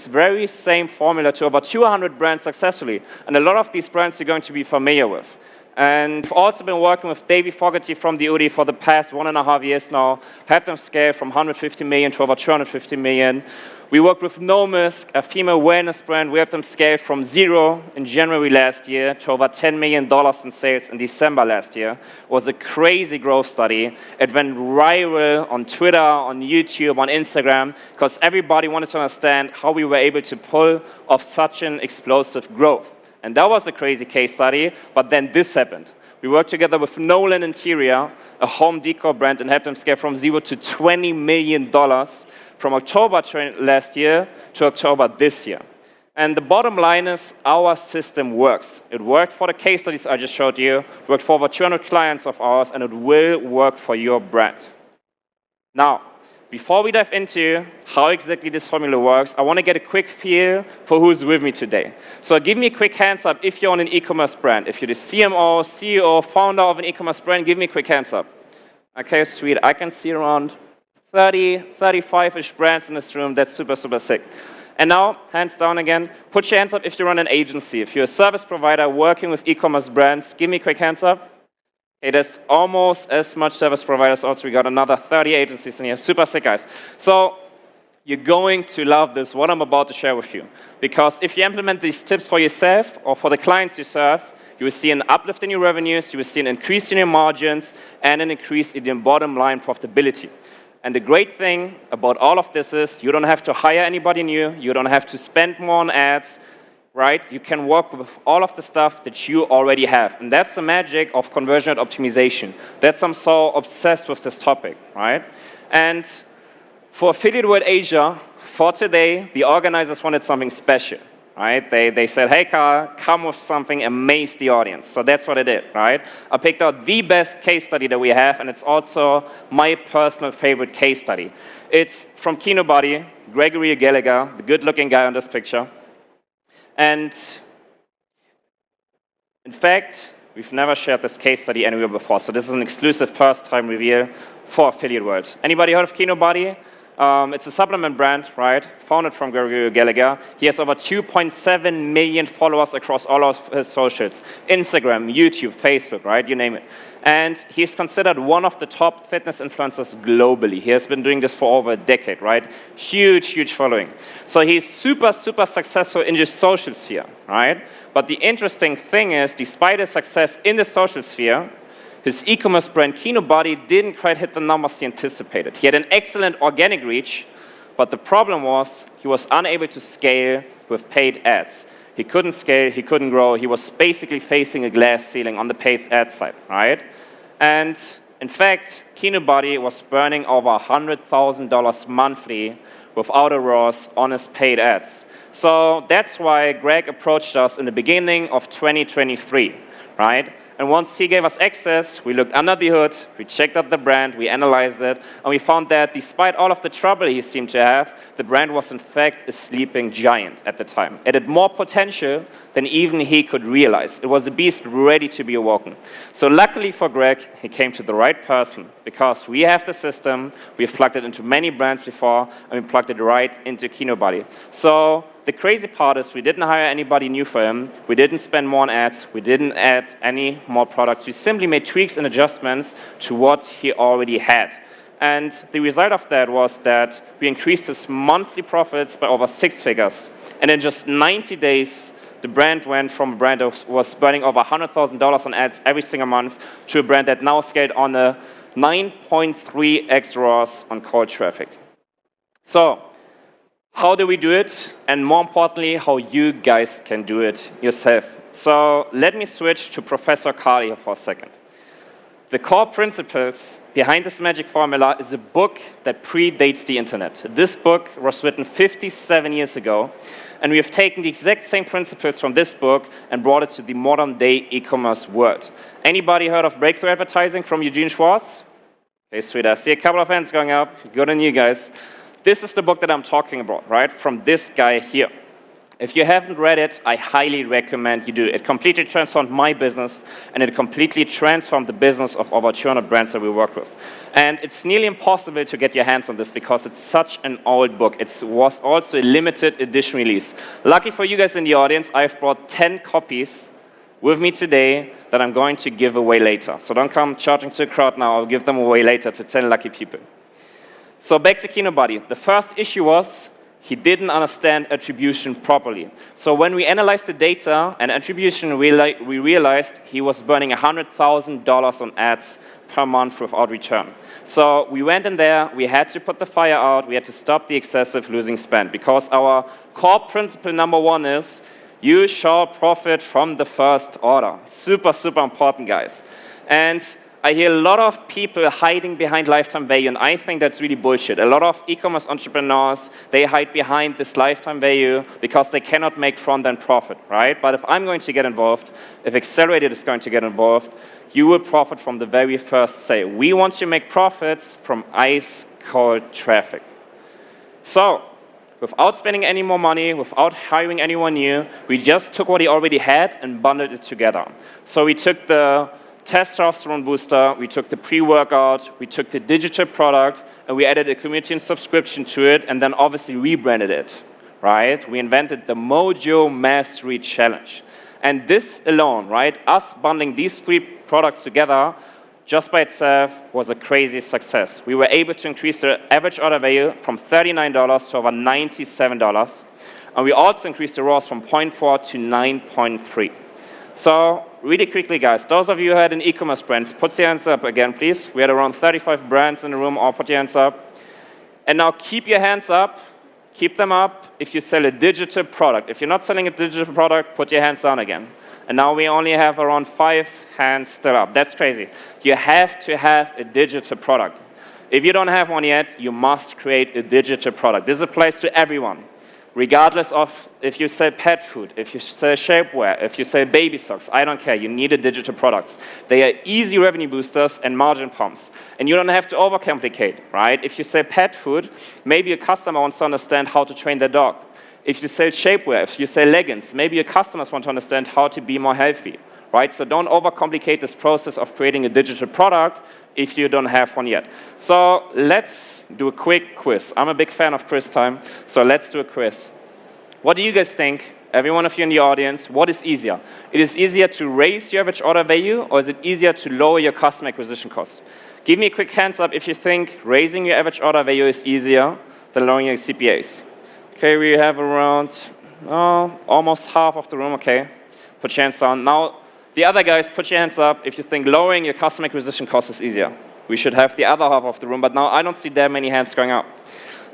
this very same formula to over 200 brands successfully. And a lot of these brands you're going to be familiar with. And we've also been working with Davey Fogarty from the UDI for the past 1.5 years now, helped them scale from 150 million to over 250 million. We worked with Nomisk, a female wellness brand. We helped them scale from 0 in January last year to over $10 million in sales in December last year. It was a crazy growth study. It went viral on Twitter, on YouTube, on Instagram, because everybody wanted to understand how we were able to pull off such an explosive growth. And that was a crazy case study, but then this happened. We worked together with Nolan Interior, a home decor brand, and helped them scale from 0 to $20 million from October last year to October this year. And the bottom line is our system works. It worked for the case studies I just showed you, it worked for over 200 clients of ours, and it will work for your brand. Now, before we dive into how exactly this formula works, I want to get a quick feel for who's with me today. So give me a quick hands up if you're on an e-commerce brand. If you're the CMO, CEO, founder of an e-commerce brand, give me a quick hands up. Okay, sweet. I can see around 30, 35-ish brands in this room. That's super, super sick. And now, hands down again. Put your hands up if you run an agency. If you're a service provider working with e-commerce brands, give me a quick hands up. Okay, there's almost as much service providers also. We got another 30 agencies in here. Super sick, guys. So you're going to love this, what I'm about to share with you. Because if you implement these tips for yourself or for the clients you serve, you will see an uplift in your revenues, you will see an increase in your margins, and an increase in your bottom line profitability. And the great thing about all of this is you don't have to hire anybody new, you don't have to spend more on ads, right? You can work with all of the stuff that you already have. And that's the magic of conversion rate optimization. That's I'm so obsessed with this topic, right? And for Affiliate World Asia, for today, the organizers wanted something special, right? They said, hey, Carl, come with something, amaze the audience. So that's what I did, right? I picked out the best case study that we have, and it's also my personal favorite case study. It's from Kinobody, Gregory Gallagher, the good-looking guy on this picture. And in fact, we've never shared this case study anywhere before, so this is an exclusive first-time reveal for Affiliate World. Anybody heard of Kinobody? It's a supplement brand, right? Founded from Gregory Gallagher. He has over 2.7 million followers across all of his socials. Instagram, YouTube, Facebook, right? You name it. And he's considered one of the top fitness influencers globally. He has been doing this for over a decade, right? Huge, huge following. So he's super, super successful in the social sphere, right? But the interesting thing is, despite his success in the social sphere, his e-commerce brand, Kinobody, didn't quite hit the numbers he anticipated. He had an excellent organic reach, but the problem was he was unable to scale with paid ads. He couldn't scale, he couldn't grow, he was basically facing a glass ceiling on the paid ad side, right? And in fact, Kinobody was burning over $100,000 monthly without a ROAS on his paid ads. So that's why Greg approached us in the beginning of 2023, right? And once he gave us access, we looked under the hood, we checked out the brand, we analyzed it, and we found that despite all of the trouble he seemed to have, the brand was in fact a sleeping giant at the time. It had more potential than even he could realize. It was a beast ready to be awoken. So luckily for Greg, he came to the right person, because we have the system, we've plugged it into many brands before, and we plugged it right into Kinobody. So the crazy part is we didn't hire anybody new for him, we didn't spend more on ads, we didn't add any more products, we simply made tweaks and adjustments to what he already had. And the result of that was that we increased his monthly profits by over 6 figures. And in just 90 days, the brand went from a brand that was burning over $100,000 on ads every single month to a brand that now scaled on a 9.3x ROAS on cold traffic. So, how do we do it? And more importantly, how you guys can do it yourself. So let me switch to Professor Carl here for a second. The core principles behind this magic formula is a book that predates the internet. This book was written 57 years ago, and we have taken the exact same principles from this book and brought it to the modern day e-commerce world. Anybody heard of breakthrough advertising from Eugene Schwartz? Okay, sweet. I see a couple of hands going up. Good on you guys. This is the book that I'm talking about, right? From this guy here. If you haven't read it, I highly recommend you do. It completely transformed my business, and it completely transformed the business of over 200 brands that we work with. And it's nearly impossible to get your hands on this because it's such an old book. It was also a limited edition release. Lucky for you guys in the audience, I've brought 10 copies with me today that I'm going to give away later. So don't come charging to the crowd now. I'll give them away later to 10 lucky people. So back to Kinobody. The first issue was he didn't understand attribution properly. So when we analyzed the data and attribution, we realized he was burning $100,000 on ads per month without return. So we went in there, we had to put the fire out, we had to stop the excessive losing spend, because our core principle number one is you shall profit from the first order. Super, super important, guys. And I hear a lot of people hiding behind lifetime value, and I think that's really bullshit. A lot of e-commerce entrepreneurs, they hide behind this lifetime value because they cannot make front-end profit, right? But if I'm going to get involved, if Accelerated is going to get involved, you will profit from the very first sale. We want to make profits from ice-cold traffic. So, without spending any more money, without hiring anyone new, we just took what he already had and bundled it together. So we took the testosterone booster, we took the pre-workout, we took the digital product, and we added a community and subscription to it, and then obviously rebranded it, right? We invented the Mojo Mastery Challenge. And this alone, right, us bundling these three products together, just by itself, was a crazy success. We were able to increase the average order value from $39 to over $97, and we also increased the ROAS from 0.4 to 9.3. So, really quickly, guys, those of you who had an e-commerce brand, put your hands up again, please. We had around 35 brands in the room, all put your hands up. And now keep your hands up, keep them up if you sell a digital product. If you're not selling a digital product, put your hands down again. And now we only have around 5 hands still up. That's crazy. You have to have a digital product. If you don't have one yet, you must create a digital product. This applies to everyone, regardless of if you sell pet food, if you sell shapewear, if you sell baby socks, I don't care. You need a digital products. They are easy revenue boosters and margin pumps. And you don't have to overcomplicate, right? If you sell pet food, maybe a customer wants to understand how to train their dog. If you sell shapewear, if you sell leggings, maybe your customers want to understand how to be more healthy, right? So don't overcomplicate this process of creating a digital product if you don't have one yet. So let's do a quick quiz. I'm a big fan of quiz time, so let's do a quiz. What do you guys think, every one of you in the audience, what is easier? It is easier to raise your average order value, or is it easier to lower your customer acquisition costs? Give me a quick hands up if you think raising your average order value is easier than lowering your CPAs. Okay, we have around almost half of the room, okay. Put your hands down. Now, the other guys, put your hands up if you think lowering your customer acquisition cost is easier. We should have the other half of the room, but now I don't see that many hands going up.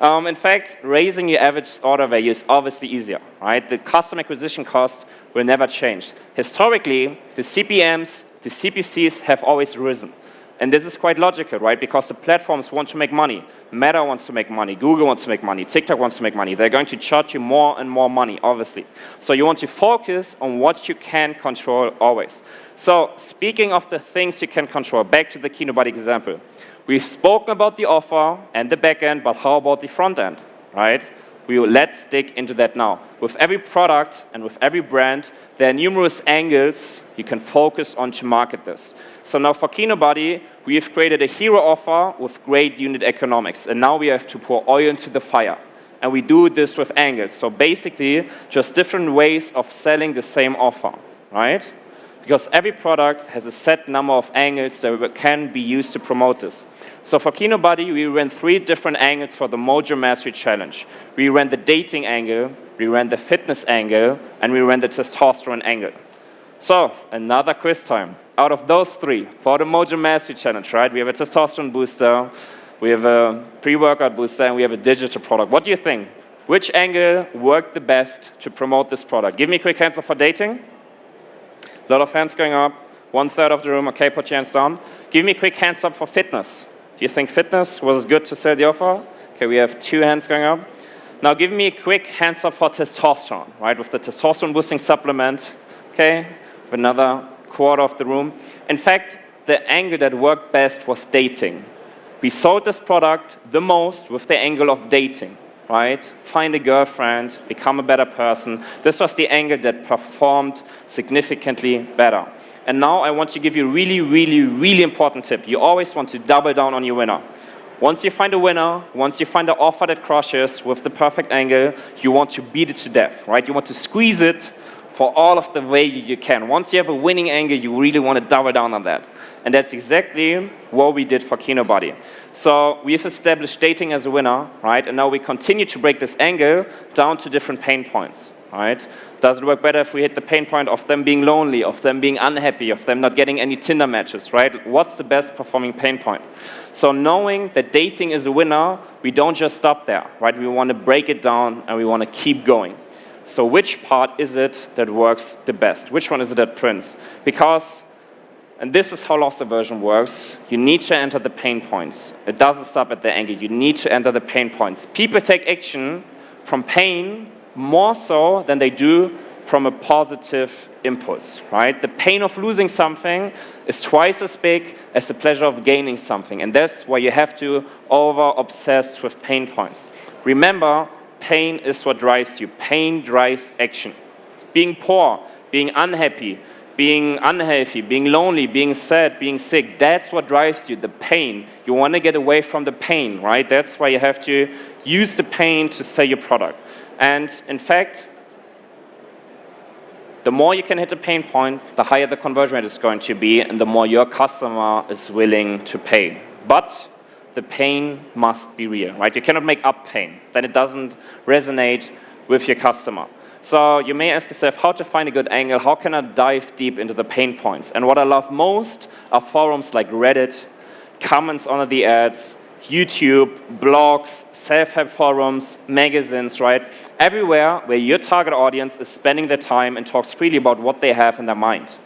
In fact, raising your average order value is obviously easier, right? The customer acquisition cost will never change. Historically, the CPMs, the CPCs have always risen. And this is quite logical, right? Because the platforms want to make money. Meta wants to make money. Google wants to make money. TikTok wants to make money. They're going to charge you more and more money, obviously. So you want to focus on what you can control always. So speaking of the things you can control, back to the Kinobody example. We've spoken about the offer and the back end, but how about the front end, right? Let's dig into that now. With every product and with every brand, there are numerous angles you can focus on to market this. So now for Kinobody, we have created a hero offer with great unit economics, and now we have to pour oil into the fire. And we do this with angles. So basically, just different ways of selling the same offer, right? Because every product has a set number of angles that can be used to promote this. So for Kinobody, we ran 3 different angles for the Mojo Mastery Challenge. We ran the dating angle, we ran the fitness angle, and we ran the testosterone angle. So, another quiz time. Out of those 3, for the Mojo Mastery Challenge, right, we have a testosterone booster, we have a pre-workout booster, and we have a digital product. What do you think? Which angle worked the best to promote this product? Give me a quick answer for dating. A lot of hands going up. 1/3 of the room. Okay, put your hands down. Give me a quick hands up for fitness. Do you think fitness was good to sell the offer? Okay, we have 2 hands going up. Now give me a quick hands up for testosterone, right? With the testosterone boosting supplement. Okay, with another 1/4 of the room. In fact, the angle that worked best was dating. We sold this product the most with the angle of dating, right? Find a girlfriend, become a better person. This was the angle that performed significantly better. And now I want to give you a really, really, really important tip. You always want to double down on your winner. Once you find a winner, once you find an offer that crushes with the perfect angle, you want to beat it to death, right? You want to squeeze it for all of the way you can. Once you have a winning angle, you really want to double down on that. And that's exactly what we did for Kinobody. So we've established dating as a winner, right? And now we continue to break this angle down to different pain points, right? Does it work better if we hit the pain point of them being lonely, of them being unhappy, of them not getting any Tinder matches, right? What's the best performing pain point? So knowing that dating is a winner, we don't just stop there, right? We want to break it down and we want to keep going. So which part is it that works the best? Which one is it that prints? Because, and this is how loss aversion works, you need to enter the pain points. It doesn't stop at the angle. You need to enter the pain points. People take action from pain more so than they do from a positive impulse, right? The pain of losing something is twice as big as the pleasure of gaining something. And that's why you have to over-obsess with pain points. Remember, pain is what drives you. Pain drives action. Being poor, being unhappy, being unhealthy, being lonely, being sad, being sick, that's what drives you, the pain. You want to get away from the pain, right? That's why you have to use the pain to sell your product. And in fact, the more you can hit a pain point, the higher the conversion rate is going to be, and the more your customer is willing to pay. But the pain must be real, right? You cannot make up pain. Then it doesn't resonate with your customer. So you may ask yourself how to find a good angle, how can I dive deep into the pain points? And what I love most are forums like Reddit, comments under the ads, YouTube, blogs, self-help forums, magazines, right? Everywhere where your target audience is spending their time and talks freely about what they have in their mind.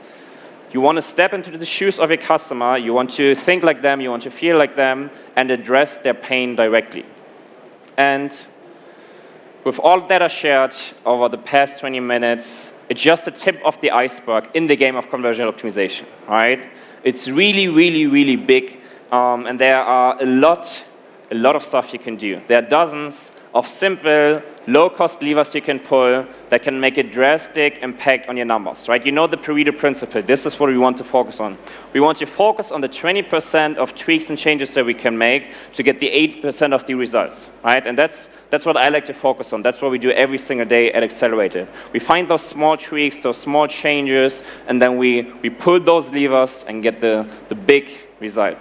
You want to step into the shoes of your customer, you want to think like them, you want to feel like them, and address their pain directly. And with all that I shared over the past 20 minutes, it's just the tip of the iceberg in the game of conversion optimization, right? It's really, really, really big, and there are a lot of stuff you can do. There are dozens of simple, low-cost levers you can pull that can make a drastic impact on your numbers, right? You know the Pareto principle. This is what we want to focus on. We want to focus on the 20% of tweaks and changes that we can make to get the 80% of the results, right? And that's what I like to focus on. That's what we do every single day at Accelerated. We find those small tweaks, those small changes, and then we pull those levers and get the big result.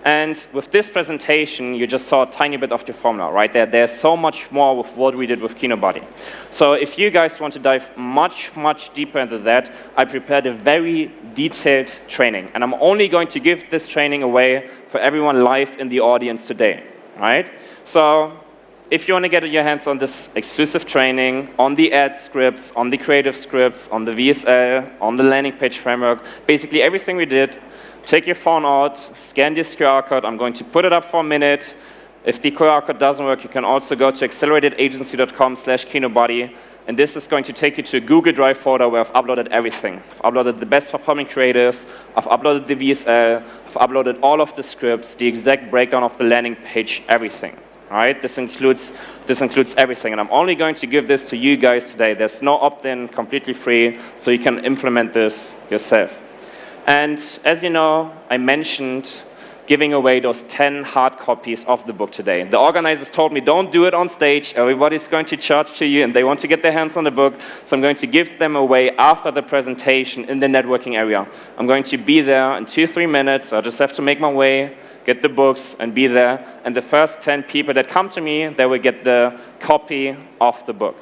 And with this presentation, you just saw a tiny bit of the formula, right? There's so much more with what we did with Kinobody. So if you guys want to dive much, much deeper into that, I prepared a very detailed training. And I'm only going to give this training away for everyone live in the audience today, right? So if you want to get your hands on this exclusive training, on the ad scripts, on the creative scripts, on the VSL, on the landing page framework, basically everything we did, take your phone out, scan this QR code. I'm going to put it up for a minute. If the QR code doesn't work, you can also go to acceleratelyagency.com/Kinobody, and this is going to take you to a Google Drive folder where I've uploaded everything. I've uploaded the best performing creatives, I've uploaded the VSL, I've uploaded all of the scripts, the exact breakdown of the landing page, everything. All right, this includes everything, and I'm only going to give this to you guys today. There's no opt-in, completely free, so you can implement this yourself. And as you know, I mentioned giving away those 10 hard copies of the book today. The organizers told me, don't do it on stage. Everybody's going to charge to you, and they want to get their hands on the book. So I'm going to give them away after the presentation in the networking area. I'm going to be there in 2-3 minutes. I just have to make my way, get the books, and be there. And the first 10 people that come to me, they will get the copy of the book.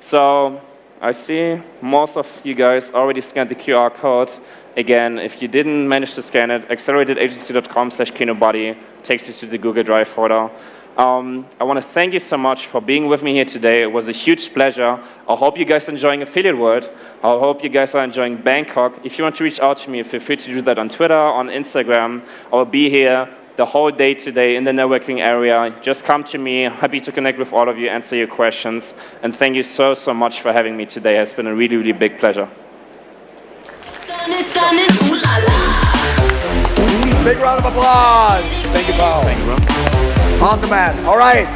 So I see most of you guys already scanned the QR code. Again, if you didn't manage to scan it, acceleratelyagency.com/Kinobody takes you to the Google Drive folder. I want to thank you so much for being with me here today. It was a huge pleasure. I hope you guys are enjoying Affiliate World. I hope you guys are enjoying Bangkok. If you want to reach out to me, feel free to do that on Twitter, on Instagram. I will be here the whole day today in the networking area. Just come to me. Happy to connect with all of you, answer your questions. And thank you so much for having me today. It's been a really, really big pleasure. Big round of applause. Thank you, Paul. Thank you, bro. Awesome, man. All right.